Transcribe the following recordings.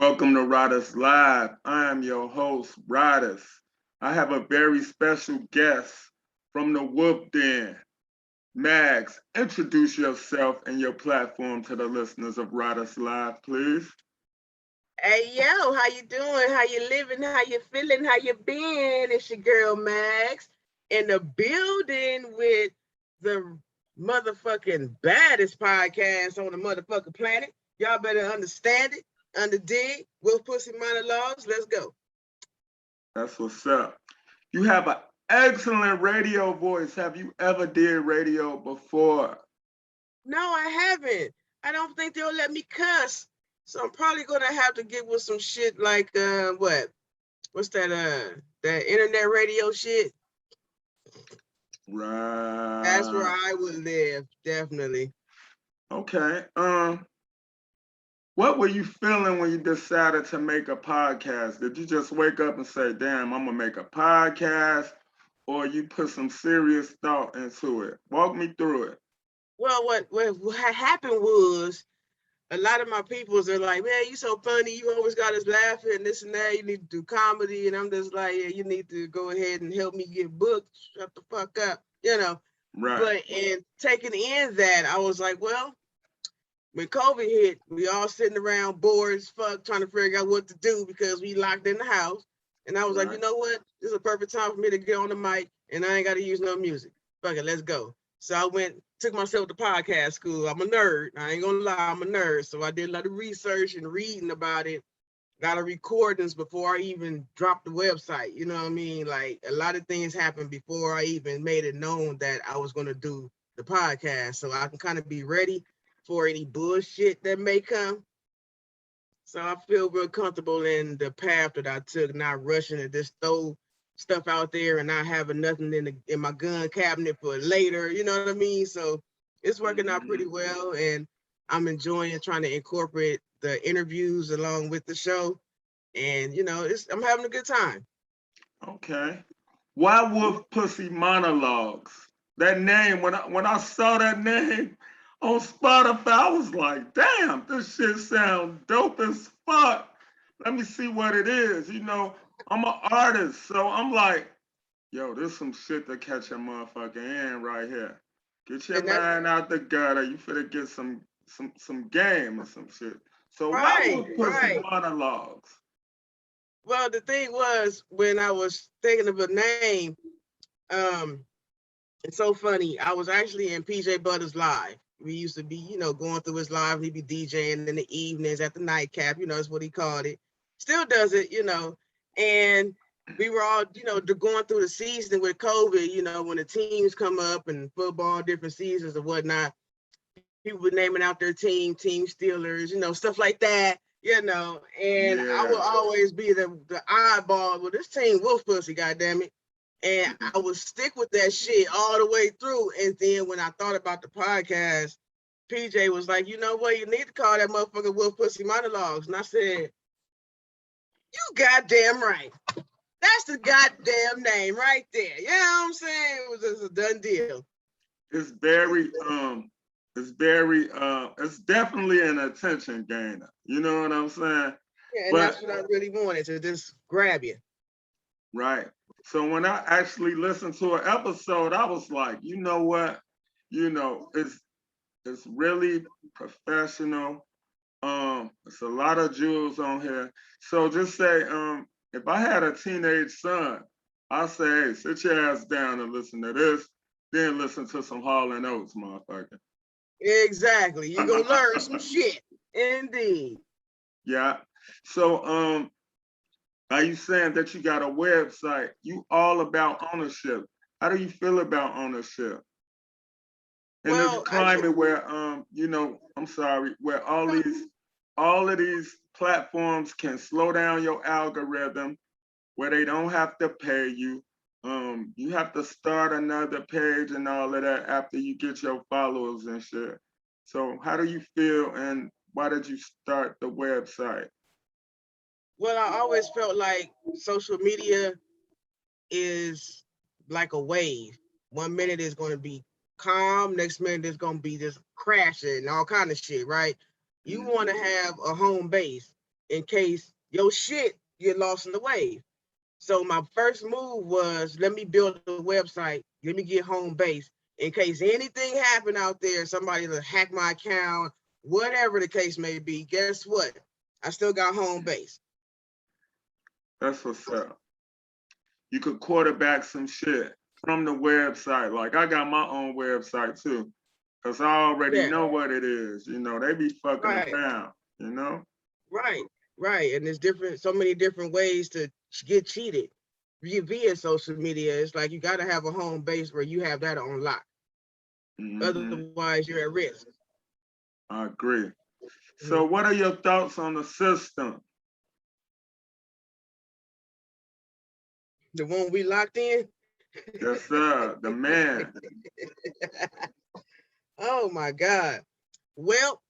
Welcome to Riders Live. I am your host, Riders. I have a very special guest from the Wolf Den. Mags, introduce yourself and your platform to the listeners of Riders Live, please. Hey yo, how you doing? How you living? How you feeling? How you been? It's your girl Max in the building with the motherfucking baddest podcast on the motherfucking planet. Y'all better understand it, dig. Wolf Pussy Monologues. Let's go. That's what's up. You have an excellent radio voice. Have you ever did radio before? No, I haven't. I don't think they'll let me cuss. So I'm probably gonna have to get with some shit like what's that internet radio shit? That's where Right. I would live, definitely. Okay. What were you feeling when you decided to make a podcast? Did you just wake up and say, damn, I'm gonna make a podcast? Or you put some serious thought into it? Walk me through it. Well, what happened was a lot of my peoples are like, man, you so funny, you always got us laughing and this and that. You need to do comedy, and I'm just like, yeah, you need to go ahead and help me get booked. Shut the fuck up, you know. Right. But in taking in that, I was like, well, when COVID hit, we all sitting around bored as fuck trying to figure out what to do because we locked in the house. And I was like, you Right. know what? This is a perfect time for me to get on the mic and I ain't got to use no music. Fuck it, let's go. So I took myself to podcast school. I'm a nerd. I ain't gonna lie, I'm a nerd. So I did a lot of research and reading about it. Got a recordings before I even dropped the website. You know what I mean? Like a lot of things happened before I even made it known that I was gonna do the podcast. So I can kind of be ready for any bullshit that may come. So I feel real comfortable in the path that I took, not rushing to just throw stuff out there and not having nothing in my gun cabinet for later. You know what I mean? So it's working out pretty well, and I'm enjoying trying to incorporate the interviews along with the show. And I'm having a good time. Okay. Why Wolf Pussy Monologues? That name, when I saw that name on Spotify, I was like, damn, this shit sounds dope as fuck. Let me see what it is. I'm an artist, so I'm like, yo, this some shit to catch a motherfucker in right here. Get your And that's mind out the gutter. You finna get some game or some shit. So why right, Wolf Pussy right. Monologues? Well, the thing was when I was thinking of a name, um, it's so funny. I was actually in PJ Butters live. We used to be, going through his live. He'd be DJing in the evenings at the nightcap. That's what he called it. Still does it. And we were all, going through the season with COVID. When the teams come up and football, different seasons and whatnot. People were naming out their team Steelers, stuff like that. And I will Yeah. always be the oddball. Well, this team Wolf Pussy, goddammit. And I would stick with that shit all the way through. And then when I thought about the podcast, PJ was like, you know what? You need to call that motherfucker Wolf Pussy Monologues. And I said, you goddamn right. That's the goddamn name right there. You know what I'm saying? It was just a done deal. It's very it's definitely an attention gainer. You know what I'm saying? Yeah, and But that's what I really wanted to just grab you. right. So when I actually listened to an episode, I was like, you know what? It's really professional. It's a lot of jewels on here. So just say, if I had a teenage son, I'll say, hey, sit your ass down and listen to this, then listen to some Hall and Oates, motherfucker. Exactly. You're gonna learn some shit. Indeed. Yeah. So are you saying that you got a website? You all about ownership. How do you feel about ownership? In this Well, I climate where I'm sorry, where all of these platforms can slow down your algorithm, where they don't have to pay you. You have to start another page and all of that after you get your followers and shit. So how do you feel and why did you start the website? well, I always felt like social media is like a wave. 1 minute is gonna be calm, next minute is gonna be just crashing and all kind of shit, right? You want to Mhm. have a home base. in case your shit get lost in the wave. So my first move was, let me build a website, let me get home base in case anything happen out there, somebody to hack my account, whatever the case may be. Guess what? I still got home base. That's what's up. You could quarterback some shit from the website. Like I got my own website too, because I already know what it is. You know, they be fucking around, you know? Right. And there's so many different ways to get cheated via social media. It's like you got to have a home base where you have that on lock. Otherwise, you're at risk. I agree. So what are your thoughts on the system? The one we locked in? Yes, sir. The man. Oh my God. Well,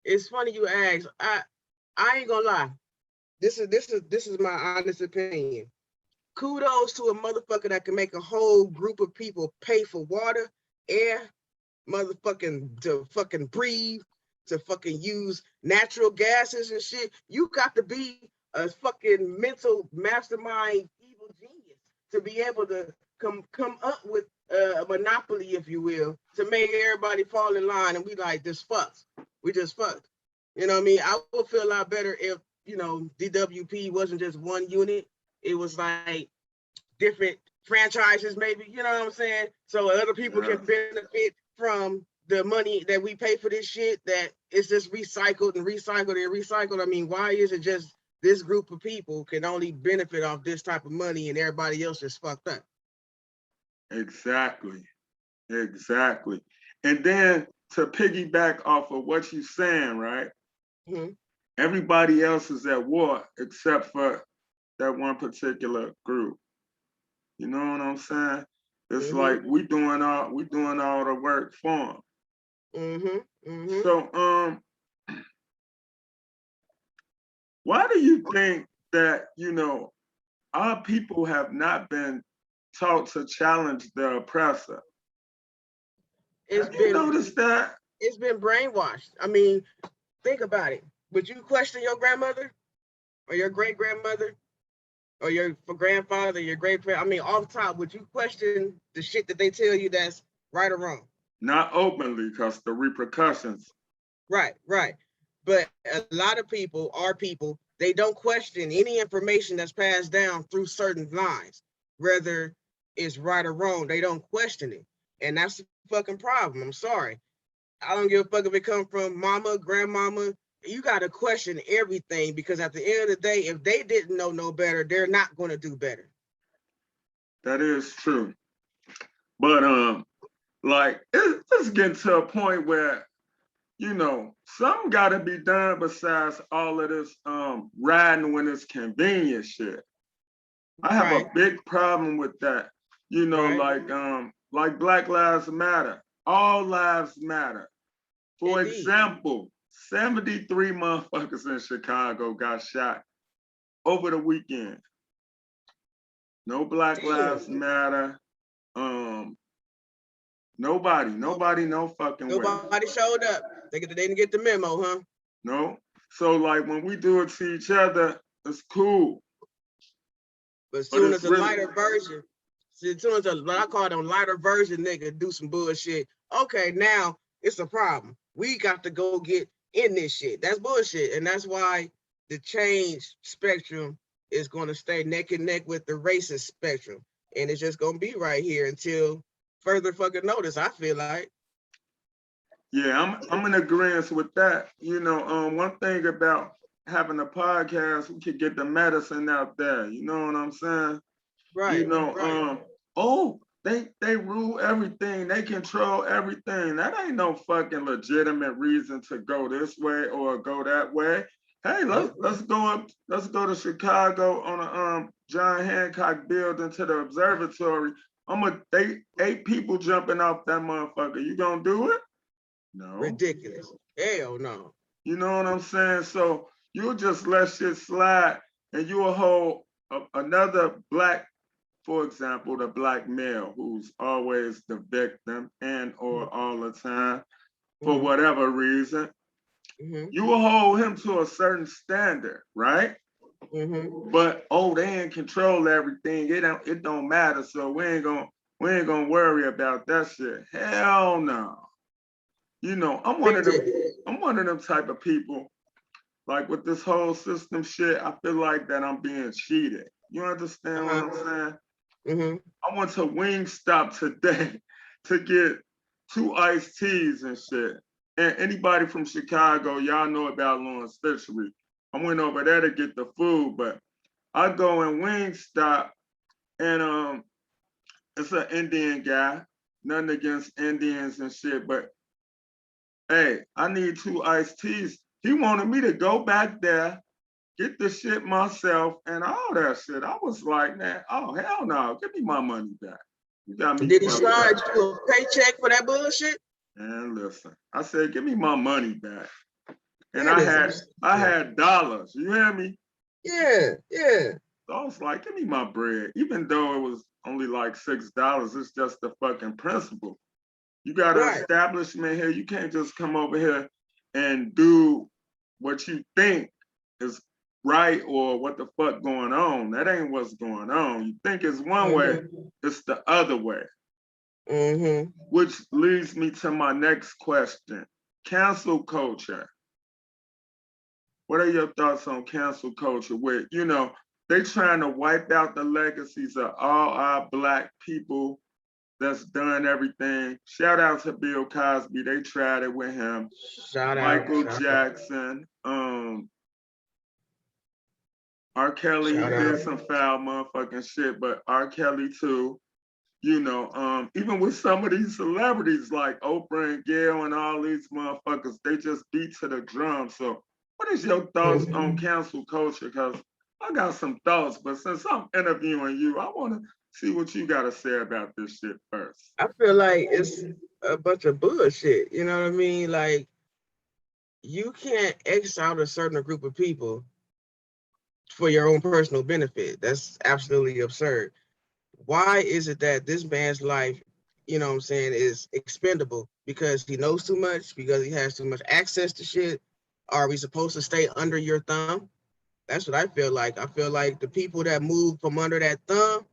it's funny you ask. I ain't gonna lie. This is my honest opinion. Kudos to a motherfucker that can make a whole group of people pay for water, air, motherfucking to fucking breathe, to fucking use natural gases and shit. You got to be a fucking mental mastermind evil genius to be able to come up with a monopoly, if you will, to make everybody fall in line and we like, this fucks. We just fucked. You know what I mean? I would feel a lot better if, you know, DWP wasn't just one unit. It was like different franchises, maybe, you know what I'm saying? So other people can benefit from the money that we pay for this shit, that it's just recycled and recycled and recycled. I mean, why is it just this group of people can only benefit off this type of money and everybody else is fucked up? Exactly. And then to piggyback off of what you're saying, right? Everybody else is at war except for that one particular group. You know what I'm saying? It's like we doing all the work for them. So why do you think that, you know, our people have not been taught to challenge the oppressor? Have you noticed that? It's been brainwashed. I mean, think about it. Would you question your grandmother or your great grandmother or your grandfather, your great parent? I mean, off top, would you question the shit that they tell you that's right or wrong? Not openly, because the repercussions. Right. But a lot of people, our people, they don't question any information that's passed down through certain lines, whether it's right or wrong. They don't question it. And that's the fucking problem. I'm sorry. I don't give a fuck if it come from mama, grandmama. You got to question everything, because at the end of the day, if they didn't know no better, they're not going to do better. That is true. But like it's getting to a point where, you know, something got to be done besides all of this riding when it's convenient shit. I have a big problem with that. You know, like Black Lives Matter. All lives matter. For example, 73 motherfuckers in Chicago got shot over the weekend. No Black Lives Matter. Nobody, no fucking way. Nobody showed up. They didn't get the memo, huh? No. So like when we do it to each other, it's cool. But as soon as a lighter version, as soon as what I call them lighter version nigga do some bullshit, okay, now it's a problem. We got to go get in this shit. That's bullshit. And that's why the change spectrum is going to stay neck and neck with the racist spectrum. And it's just going to be right here until further fucking notice, I feel like. Yeah, I'm in agreement with that. You know, one thing about having a podcast, we could get the medicine out there. You know what I'm saying? Right. You know, they rule everything. They control everything. That ain't no fucking legitimate reason to go this way or go that way. Hey, let's go to Chicago on a John Hancock building to the observatory. They 8 people jumping off that motherfucker. You gonna do it? No. Ridiculous. Hell no. You know what I'm saying? So you'll just let shit slide, and you'll hold another black, for example, the black male who's always the victim and or all the time for whatever reason. You will hold him to a certain standard, right? But they in control of everything. It don't matter. So we ain't gonna worry about that shit. Hell no. You know, I'm one of them type of people. Like with this whole system shit, I feel like that I'm being cheated. You understand what I'm saying? I went to Wingstop today to get 2 iced teas and shit. And anybody from Chicago, y'all know about Lawrence Fishery. I went over there to get the food, but I go in Wingstop and it's an Indian guy. Nothing against Indians and shit, but hey, I need 2 iced teas. He wanted me to go back there, get the shit myself, and all that shit. I was like, man, oh hell no, give me my money back. You got me. Did he slide you a paycheck for that bullshit? And listen, I said, give me my money back. And I had dollars. You hear me? Yeah. So I was like, give me my bread. Even though it was only like $6, it's just the fucking principle. You got an establishment here. You can't just come over here and do what you think is right or what the fuck going on. That ain't what's going on. You think it's one way, it's the other way. Which leads me to my next question. Cancel culture. What are your thoughts on cancel culture? Where, you know, they trying to wipe out the legacies of all our Black people that's done everything. Shout out to Bill Cosby. They tried it with him. Michael Jackson. R. Kelly did some foul motherfucking shit, but R. Kelly too. You know, even with some of these celebrities like Oprah and Gail and all these motherfuckers, they just beat to the drum. So what is your thoughts on cancel culture? Because I got some thoughts, but since I'm interviewing you, I want to see what you got to say about this shit first. I feel like it's a bunch of bullshit. You know what I mean? Like, you can't X out a certain group of people for your own personal benefit. That's absolutely absurd. Why is it that this man's life, you know what I'm saying, is expendable? Because he knows too much, because he has too much access to shit? Are we supposed to stay under your thumb? That's what I feel like. I feel like the people that moved from under that thumb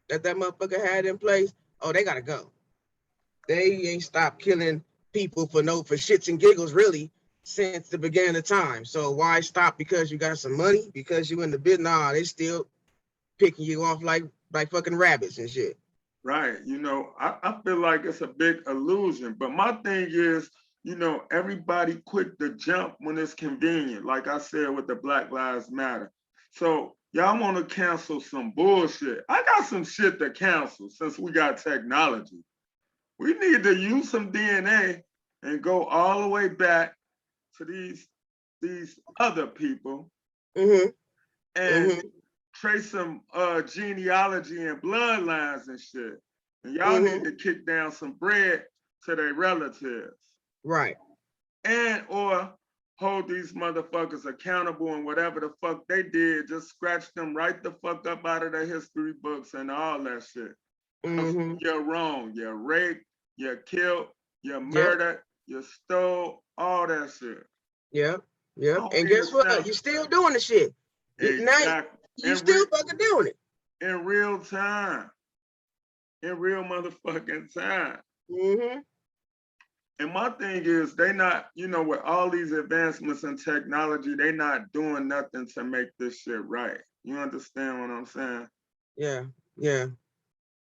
that motherfucker had in place, they gotta go. They ain't stopped killing people for shits and giggles, really, since the beginning of time. So why stop because you got some money? Because you in the bit? Nah, they still picking you off like fucking rabbits and shit. Right. You know, I feel like it's a big illusion. But my thing is, you know, everybody quick to jump when it's convenient. Like I said with the Black Lives Matter. So y'all want to cancel some bullshit. I got some shit to cancel since we got technology. We need to use some DNA and go all the way back to these other people and trace some genealogy and bloodlines and shit. And y'all need to kick down some bread to their relatives. Right. And or hold these motherfuckers accountable and whatever the fuck they did, just scratch them right the fuck up out of their history books and all that shit. You're wrong. You're raped, you're killed, you're murdered, you stole, all that shit. Yep. And guess what? You're still doing the shit. Exactly. You still fucking doing it. In real time. In real motherfucking time. And my thing is, they not, you know, with all these advancements in technology, they not doing nothing to make this shit right. You understand what I'm saying? Yeah.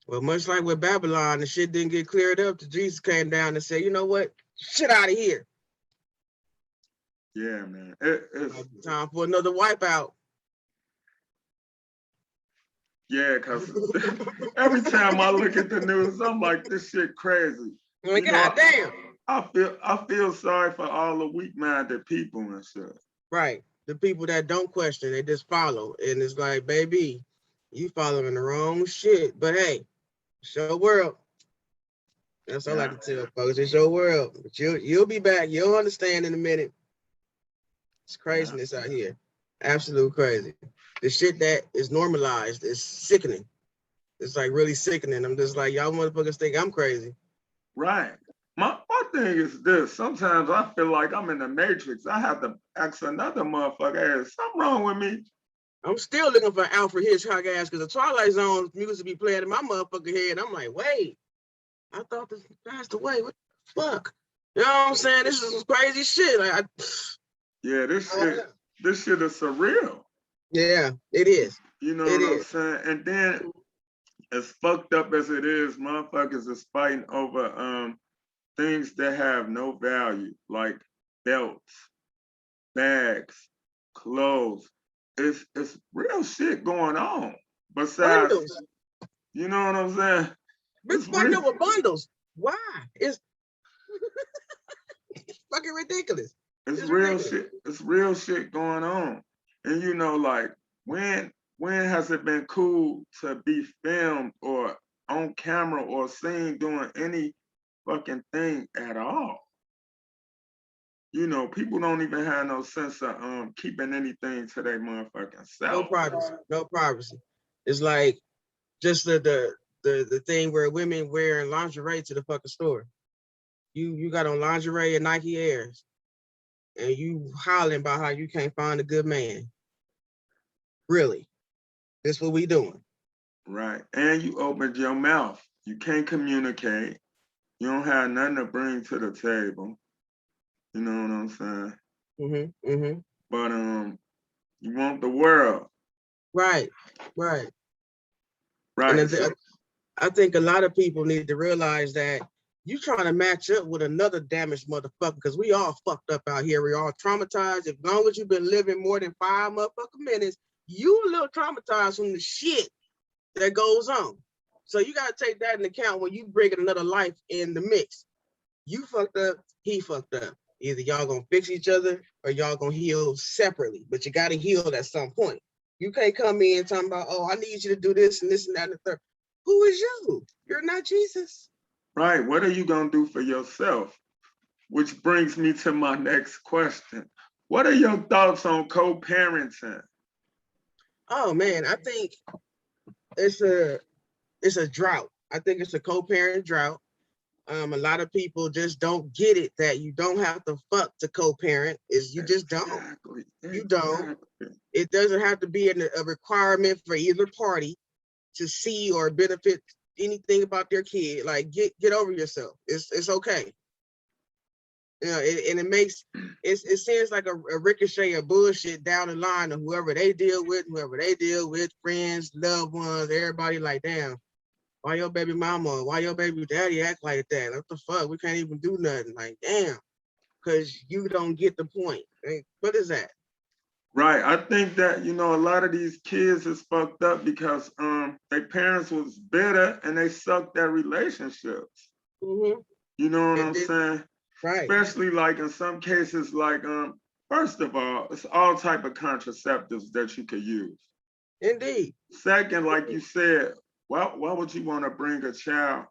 Well, much like with Babylon, the shit didn't get cleared up. Jesus came down and said, you know what? Shit out of here. Yeah, man. It's time for another wipeout. Yeah, because every time I look at the news, I'm like, this shit crazy. Like, God damn. I feel sorry for all the weak-minded people and shit. Right. The people that don't question, they just follow. And it's like, baby, you following the wrong shit. But hey, it's your world. That's all I can tell folks. It's your world. But you'll be back. You'll understand in a minute. It's craziness out here. Absolute crazy. The shit that is normalized is sickening. It's like really sickening. I'm just like, y'all motherfuckers think I'm crazy. Right. My thing is this. Sometimes I feel like I'm in the Matrix. I have to ask another motherfucker, hey, is something wrong with me? I'm still looking for Alfred Hitchcock ass because the Twilight Zone music be playing in my motherfucking head. I'm like, wait, I thought this passed away. What the fuck? You know what I'm saying? This is some crazy shit. Like, yeah, this shit is surreal. Yeah, it is. You know It what I'm is. saying? And then, as fucked up as it is, motherfuckers is fighting over things that have no value, like belts, bags, clothes. It's real shit going on. Besides, Bundles. you know what I'm saying? We're It's fucked real. up with bundles. Why? It's fucking ridiculous. It's It's real ridiculous. shit. It's real shit going on. And you know, like when has it been cool to be filmed or on camera or seen doing any fucking thing at all? You know, people don't even have no sense of keeping anything to their motherfucking self. No privacy. No privacy. It's like just the thing where women wearing lingerie to the fucking store. You got on lingerie and Nike Airs, and you hollering about how you can't find a good man. Really, that's what we doing. Right. And you opened your mouth. You can't communicate. You don't have nothing to bring to the table. You know what I'm saying? But you want the world. Right. Right. Right. And I think a lot of people need to realize that you trying to match up with another damaged motherfucker because we all fucked up out here. We all traumatized. As long as you've been living more than 5 motherfucking minutes, you a little traumatized from the shit that goes on. So you gotta take that into account when you bring another life in the mix. You fucked up, he fucked up. Either y'all gonna fix each other or y'all gonna heal separately, but you gotta heal at some point. You can't come in talking about, oh, I need you to do this and this and that and the third. Who is you? You're not Jesus. Right. What are you going to do for yourself? Which brings me to my next question. What are your thoughts on co-parenting? Oh man, I think it's a drought. I think it's a co-parent drought. A lot of people just don't get it that you don't have to fuck to co-parent. Is you just don't. Exactly. You don't. It doesn't have to be a requirement for either party to see or benefit anything about their kid. Like get over yourself. It's okay. You know, and it seems like a ricochet of bullshit down the line of whoever they deal with, friends, loved ones, everybody like, damn, why your baby mama, why your baby daddy act like that? What the fuck? We can't even do nothing. Like, damn, because you don't get the point. Like, what is that? Right. I think that, you know, a lot of these kids is fucked up because their parents was bitter and they sucked their relationships. Mm-hmm. You know what I'm saying? Right. Especially like in some cases, like first of all, it's all type of contraceptives that you could use. Indeed. Second, like you said, why would you want to bring a child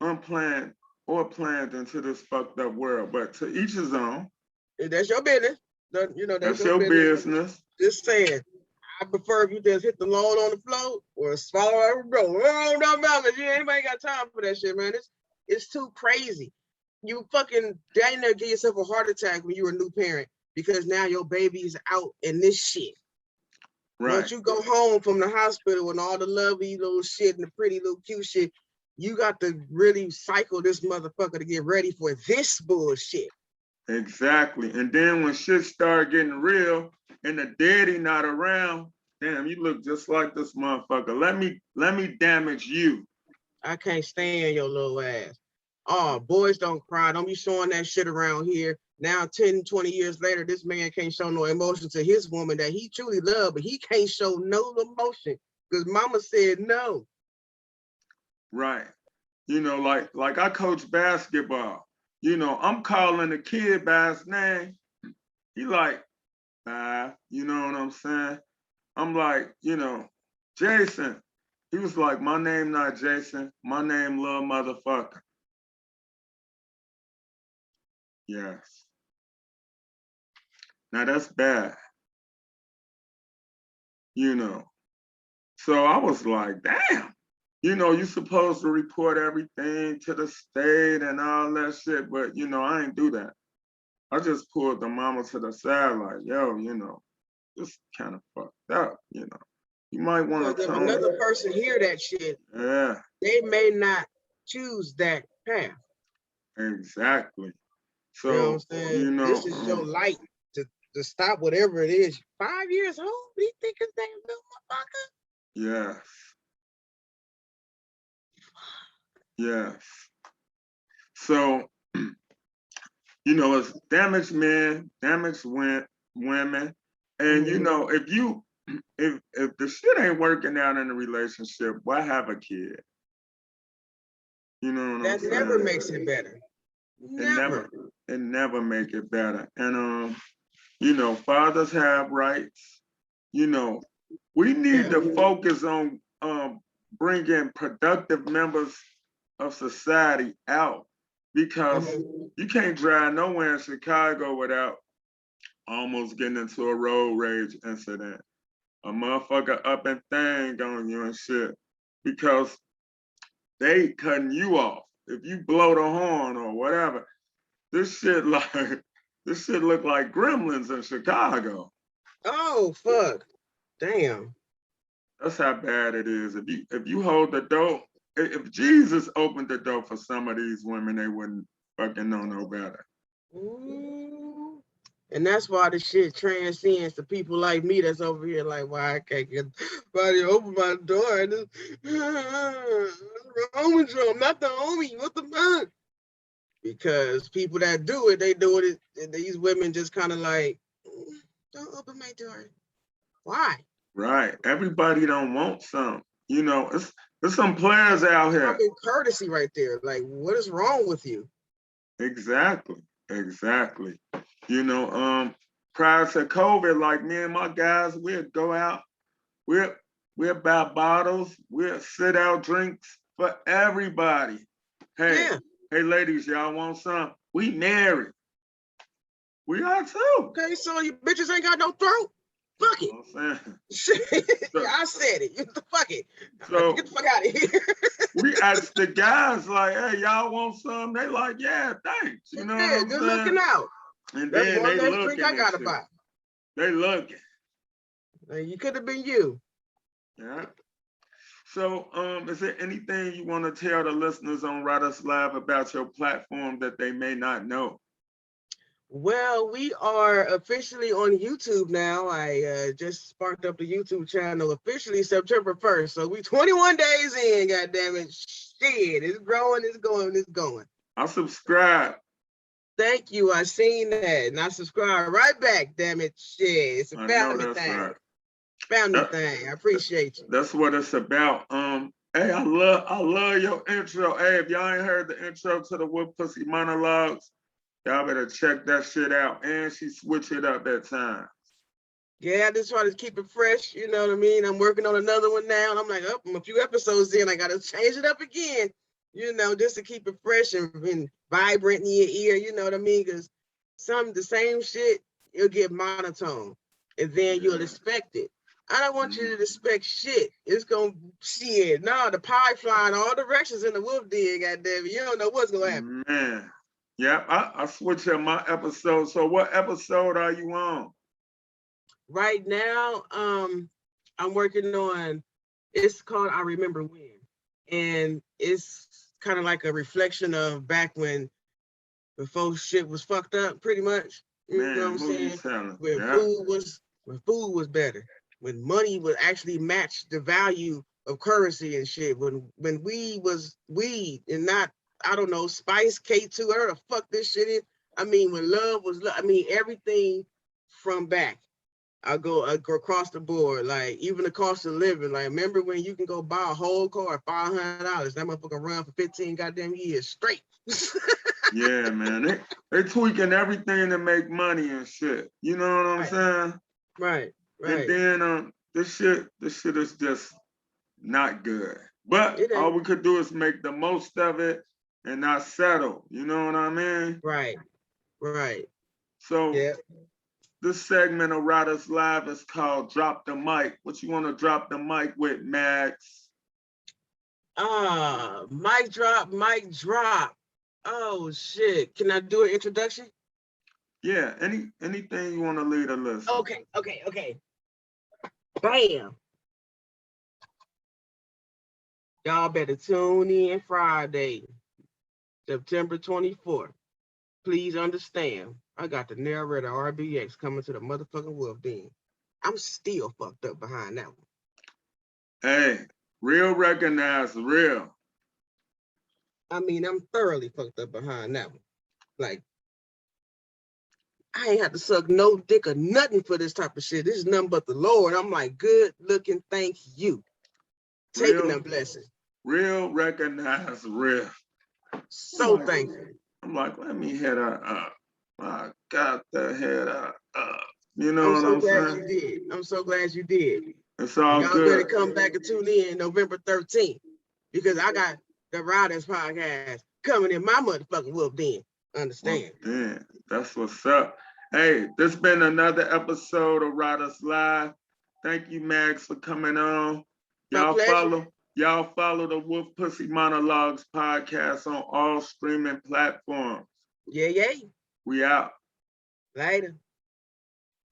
unplanned or planned into this fucked up world? But to each his own. That's your business. You know, that's your business. Just saying, I prefer if you just hit the load on the floor or swallow every bro. Oh, no, man, anybody got time for that shit, man. It's too crazy. You fucking dang near give yourself a heart attack when you're a new parent because now your baby's out in this shit. Right. Once you go home from the hospital and all the lovely little shit and the pretty little cute shit, you got to really cycle this motherfucker to get ready for this bullshit. Exactly. And then when shit start getting real and the daddy not around, damn, you look just like this motherfucker. Let me damage you. I can't stand your little ass. Oh, boys don't cry. Don't be showing that shit around here. Now, 10, 20 years later, this man can't show no emotion to his woman that he truly loved, but he can't show no emotion because mama said no. Right. You know, like I coach basketball. You know, I'm calling the kid by his name. He like, you know what I'm saying? I'm like, you know, Jason. He was like, my name not Jason. My name little motherfucker. Yes. Now that's bad. You know. So I was like, damn. you know, you supposed to report everything to the state and all that shit, but you know, I ain't do that. I just pulled the mama to the side like, yo, you know, this kind of fucked up, you know. You might want to Because if tone another it. person hear that shit, Yeah, they may not choose that path. exactly. You know what I'm So, saying? you This know, is your light to stop whatever it is. 5 years old? What do you think his damn little motherfucker? yes, yes. So, you know, it's damaged men, damaged women. And you know, if you if the shit ain't working out in a relationship, why have a kid? You know what I'm That saying? never makes it better. It Never. never make it better. And you know, fathers have rights. You know, we need to focus on bringing productive members of society out because you can't drive nowhere in Chicago without almost getting into a road rage incident. A motherfucker up and thing on you and shit because they cutting you off. If you blow the horn or whatever, this shit like this shit look like gremlins in Chicago. Oh fuck. Damn. That's how bad it is. If you hold the door, if Jesus opened the door for some of these women, they wouldn't fucking know no better. Ooh. And that's why the shit transcends to people like me that's over here like, why I can't get somebody to open my door. And what's wrong with you? I'm not the homie. What the fuck? Because people that do it, they do it. And these women just kind of like, don't open my door. Why? Right. Everybody don't want some. You know, it's some players out here. Common courtesy right there. Like, what is wrong with you? Exactly. Exactly. You know, prior to COVID, like me and my guys, we'd go out, we'd buy bottles, we'd sit out drinks for everybody. Hey, Yeah. hey ladies, y'all want some? We married. We are too. Okay, so you bitches ain't got no throat. Fuck it. You know what I'm saying? Yeah, I said it. Fuck it. So Get the fuck out of here. we asked the guys like, hey, y'all want some? They like, yeah, thanks. You know what I'm good saying? looking out. And That's then one they less drink I looking gotta and shit. buy. They looking. You could have been you. Yeah. So, is there anything you want to tell the listeners on Writers Live about your platform that they may not know? Well, we are officially on YouTube now. I just sparked up the YouTube channel officially September 1st. So we 21 days in, goddammit. Shit, it's growing, it's going, it's going. I subscribe. Thank you. I seen that. And I subscribe right back, damn it. Shit. It's a family thing. Right. Family thing. I appreciate you. That's what it's about. Hey, I love your intro. Hey, if y'all ain't heard the intro to the Wood Pussy Monologues, y'all better check that shit out. And she switch it up at times. Yeah, I just try to keep it fresh. You know what I mean? I'm working on another one now. And I'm like, oh, I'm a few episodes in. I got to change it up again, you know, just to keep it fresh and vibrant in your ear. You know what I mean? Because the same shit, you'll get monotone. And then you'll expect it. I don't want you to expect shit. It's going to shit. No, the pie flying all directions in the wolf den, goddamn it. You don't know what's going to happen. Man. Yeah, I switch up my episode. So what episode are you on? Right now, I'm working on, it's called I Remember When. And it's kind of like a reflection of back when before shit was fucked up, pretty much. You know what I'm saying? When food was better, when money would actually match the value of currency and shit. When weed was weed and not, I don't know, spice, K2, whatever the fuck this shit is. I mean, when love was love, I mean, everything from back. I go across the board, like even the cost of living. Like, remember when you can go buy a whole car at $500? That motherfucker run for 15 goddamn years straight. Yeah, man. They tweaking everything to make money and shit. You know what I'm saying? Right. And then this shit is just not good. But all we could do is make the most of it and not settle. You know what I mean? Right. So this segment of Writers Live is called Drop the Mic. What you want to drop the mic with, Max? Mic drop, mic drop. Oh shit. Can I do an introduction? Yeah, anything you want to lead a list. Okay. Bam. Y'all better tune in Friday, September 24th. Please understand, I got the narrator RBX coming to the motherfucking Wolf Den. I'm still fucked up behind that one. Hey, real recognize real. I mean, I'm thoroughly fucked up behind that one. Like, I ain't had to suck no dick or nothing for this type of shit. This is nothing but the Lord. I'm like, good looking, thank you. Taking them blessings. Real recognize real. So thankful. I'm like, let me hit her up. I got to hit her up. You know what I'm saying? I'm so glad you did. I'm so glad you did. It's all Y'all good. better come back and tune in November 13th because I got the Riders podcast coming in my motherfucking Wolf Den. Understand? Yeah, that's what's up. Hey, this been another episode of Riders Live. Thank you, Max, for coming on. Y'all follow the Wolf Pussy Monologues podcast on all streaming platforms. Yeah. We out. Later.